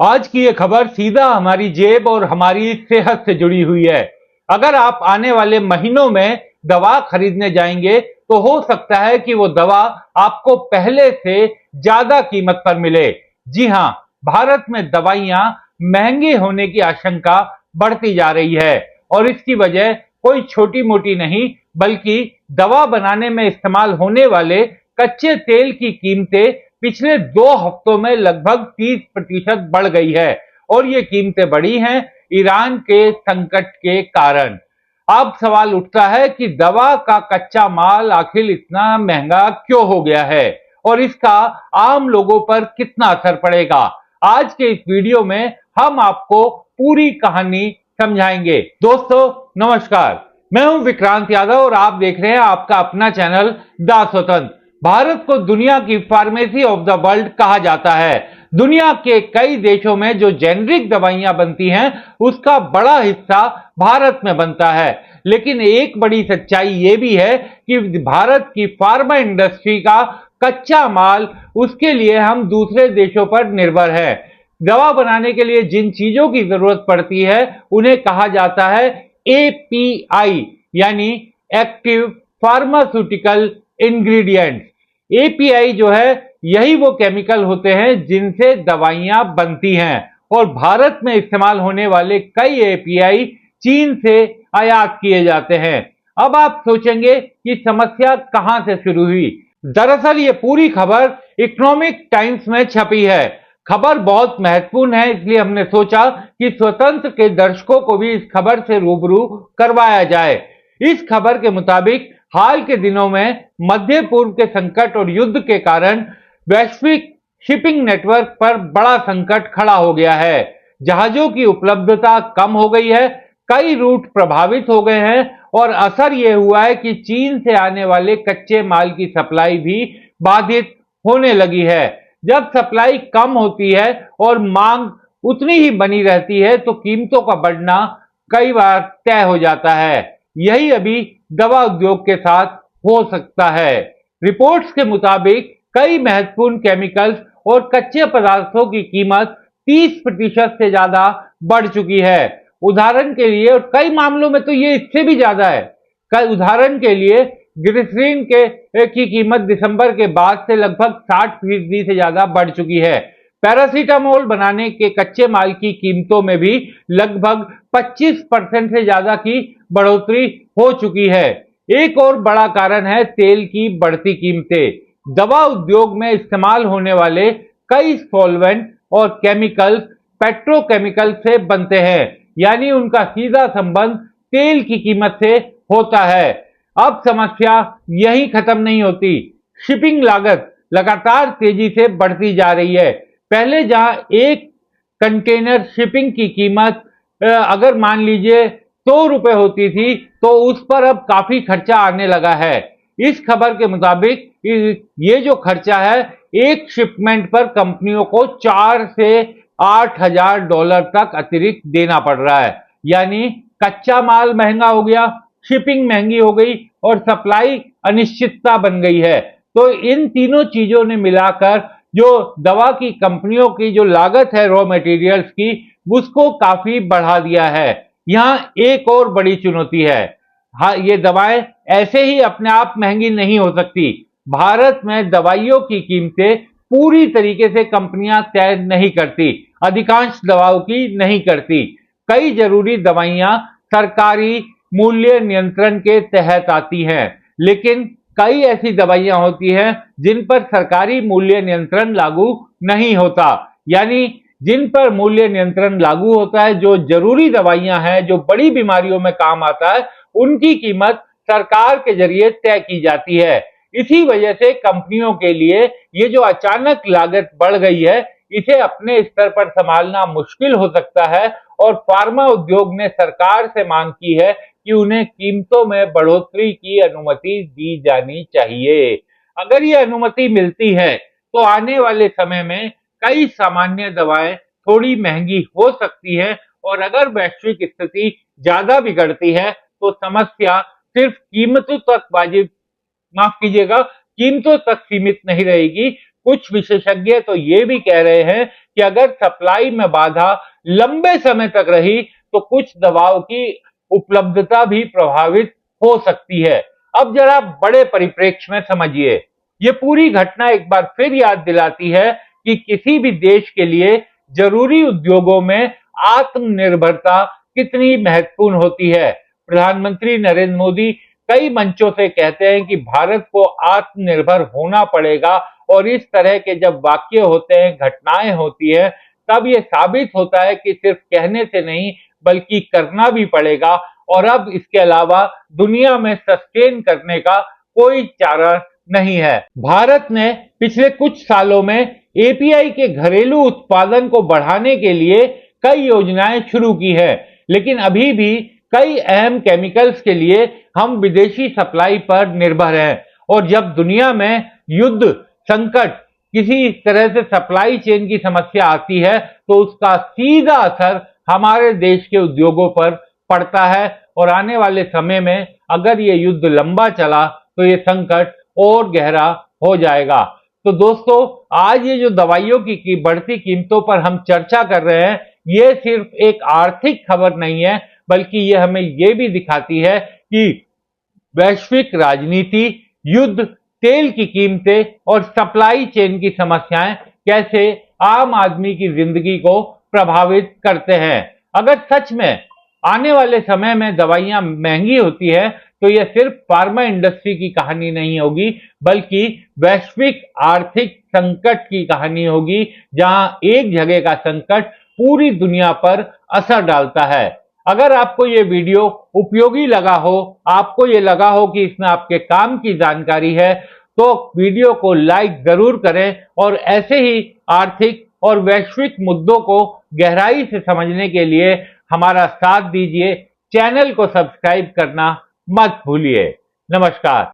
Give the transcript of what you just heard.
आज की ये खबर सीधा हमारी जेब और हमारी सेहत से जुड़ी हुई है। अगर आप आने वाले महीनों में दवा खरीदने जाएंगे तो हो सकता है कि वो दवा आपको पहले से ज्यादा कीमत पर मिले। जी हां, भारत में दवाइयां महंगी होने की आशंका बढ़ती जा रही है और इसकी वजह कोई छोटी मोटी नहीं बल्कि दवा बनाने में इस्तेमाल होने वाले कच्चे तेल की कीमतें पिछले 2 हफ्तों में लगभग 30% बढ़ गई है और ये कीमतें बढ़ी हैं ईरान के संकट के कारण। अब सवाल उठता है कि दवा का कच्चा माल आखिर इतना महंगा क्यों हो गया है और इसका आम लोगों पर कितना असर पड़ेगा। आज के इस वीडियो में हम आपको पूरी कहानी समझाएंगे। दोस्तों नमस्कार, मैं हूं विक्रांत यादव और आप देख रहे हैं आपका अपना चैनल द स्वतंत्र। भारत को दुनिया की फार्मेसी ऑफ द वर्ल्ड कहा जाता है। दुनिया के कई देशों में जो जेनरिक दवाइयां बनती हैं उसका बड़ा हिस्सा भारत में बनता है। लेकिन एक बड़ी सच्चाई यह भी है कि भारत की फार्मा इंडस्ट्री का कच्चा माल, उसके लिए हम दूसरे देशों पर निर्भर है। दवा बनाने के लिए जिन चीजों की जरूरत पड़ती है उन्हें कहा जाता है एपीआई, यानी एक्टिव फार्मास्यूटिकल इंग्रेडिएंट्स। एपीआई जो है यही वो केमिकल होते हैं जिनसे दवाइयां बनती हैं और भारत में इस्तेमाल होने वाले कई एपीआई चीन से आयात किए जाते हैं। अब आप सोचेंगे कि समस्या कहां से शुरू हुई। दरअसल ये पूरी खबर इकोनॉमिक टाइम्स में छपी है। खबर बहुत महत्वपूर्ण है, इसलिए हमने सोचा कि स्वतंत्र के दर्शकों को भी इस खबर से रूबरू करवाया जाए। इस खबर के मुताबिक हाल के दिनों में मध्य पूर्व के संकट और युद्ध के कारण वैश्विक शिपिंग नेटवर्क पर बड़ा संकट खड़ा हो गया है। जहाजों की उपलब्धता कम हो गई है, कई रूट प्रभावित हो गए हैं और असर यह हुआ है कि चीन से आने वाले कच्चे माल की सप्लाई भी बाधित होने लगी है। जब सप्लाई कम होती है और मांग उतनी ही बनी रहती है तो कीमतों का बढ़ना कई बार तय हो जाता है। यही अभी दवा उद्योग के साथ हो सकता है। रिपोर्ट्स के मुताबिक कई महत्वपूर्ण केमिकल्स और कच्चे पदार्थों की कीमत 30% से ज्यादा बढ़ चुकी है। उदाहरण के लिए, और कई मामलों में तो ये इससे भी ज्यादा है। उदाहरण के लिए ग्लिसरीन की कीमत दिसंबर के बाद से लगभग 60% से ज्यादा बढ़ चुकी है। पैरासीटामोल बनाने के कच्चे माल की कीमतों में भी लगभग 25% से ज्यादा की बढ़ोतरी हो चुकी है। एक और बड़ा कारण है तेल की बढ़ती कीमतें। दवा उद्योग में इस्तेमाल होने वाले कई सॉल्वेंट और केमिकल्स पेट्रोकेमिकल से बनते हैं, यानी उनका सीधा संबंध तेल की कीमत से होता है। अब समस्या यही खत्म नहीं होती। शिपिंग लागत लगातार तेजी से बढ़ती जा रही है। पहले जहां एक कंटेनर शिपिंग की कीमत अगर मान लीजिए 100 रुपए होती थी तो उस पर अब काफी खर्चा आने लगा है। इस खबर के मुताबिक ये जो खर्चा है, एक शिपमेंट पर कंपनियों को 4 से 8 हजार डॉलर तक अतिरिक्त देना पड़ रहा है। यानी कच्चा माल महंगा हो गया, शिपिंग महंगी हो गई और सप्लाई अनिश्चितता बन गई है। तो इन तीनों चीजों ने मिलाकर जो दवा की कंपनियों की जो लागत है रॉ मटेरियल्स की, उसको काफी बढ़ा दिया है। यहां एक और बड़ी चुनौती है। हाँ, ये दवाएं ऐसे ही अपने आप महंगी नहीं हो सकती। भारत में दवाइयों की कीमतें पूरी तरीके से कंपनियां तय नहीं करती, अधिकांश दवाओं की नहीं करती। कई जरूरी दवाइयां सरकारी मूल्य नियंत्रण के तहत आती हैं, लेकिन कई ऐसी दवाइयां होती हैं जिन पर सरकारी मूल्य नियंत्रण लागू नहीं होता। यानी जिन पर मूल्य नियंत्रण लागू होता है, जो जरूरी दवाइयां हैं, जो बड़ी बीमारियों में काम आता है, उनकी कीमत सरकार के जरिए तय की जाती है। इसी वजह से कंपनियों के लिए ये जो अचानक लागत बढ़ गई है, इसे अपने स्तर पर संभालना मुश्किल हो सकता है और फार्मा उद्योग ने सरकार से मांग की है कि उन्हें कीमतों में बढ़ोतरी की अनुमति दी जानी चाहिए। अगर ये अनुमति मिलती है तो आने वाले समय में कई सामान्य दवाएं थोड़ी महंगी हो सकती हैं और अगर वैश्विक स्थिति ज्यादा बिगड़ती है तो समस्या सिर्फ कीमतों तक कीमतों तक सीमित नहीं रहेगी, कुछ विशेषज्ञ तो ये भी कह रहे हैं कि अगर सप्लाई में बाधा लंबे समय तक रही तो कुछ दवाओं की उपलब्धता भी प्रभावित हो सकती है। अब जरा बड़े परिप्रेक्ष्य में समझिए, ये पूरी घटना एक बार फिर याद दिलाती है कि किसी भी देश के लिए जरूरी उद्योगों में आत्मनिर्भरता कितनी महत्वपूर्ण होती है। प्रधानमंत्री नरेंद्र मोदी कई मंचों से कहते हैं कि भारत को आत्मनिर्भर होना पड़ेगा, और इस तरह के जब वाक्य होते हैं, घटनाएं होती है, तब यह साबित होता है कि सिर्फ कहने से नहीं बल्कि करना भी पड़ेगा। और अब इसके अलावा दुनिया में सस्टेन करने का कोई चारा नहीं है। भारत ने पिछले कुछ सालों में एपीआई के घरेलू उत्पादन को बढ़ाने के लिए कई योजनाएं शुरू की है, लेकिन अभी भी कई अहम केमिकल्स के लिए हम विदेशी सप्लाई पर निर्भर हैं। और जब दुनिया में युद्ध, संकट, किसी तरह से सप्लाई चेन की समस्या आती है तो उसका सीधा असर हमारे देश के उद्योगों पर पड़ता है, और आने वाले समय में अगर ये युद्ध लंबा चला तो ये संकट और गहरा हो जाएगा। तो दोस्तों, आज ये जो दवाइयों की बढ़ती कीमतों पर हम चर्चा कर रहे हैं, ये सिर्फ एक आर्थिक खबर नहीं है, बल्कि ये हमें ये भी दिखाती है कि वैश्विक राजनीति, युद्ध, तेल की कीमतें और सप्लाई चेन की समस्याएं कैसे आम आदमी की जिंदगी को प्रभावित करते हैं। अगर सच में आने वाले समय में दवाइयां महंगी होती है तो यह सिर्फ फार्मा इंडस्ट्री की कहानी नहीं होगी, बल्कि वैश्विक आर्थिक संकट की कहानी होगी, जहां एक जगह का संकट पूरी दुनिया पर असर डालता है। अगर आपको ये वीडियो उपयोगी लगा हो, आपको ये लगा हो कि इसमें आपके काम की जानकारी है, तो वीडियो को लाइक जरूर करें, और ऐसे ही आर्थिक और वैश्विक मुद्दों को गहराई से समझने के लिए हमारा साथ दीजिए। चैनल को सब्सक्राइब करना मत भूलिए। नमस्कार।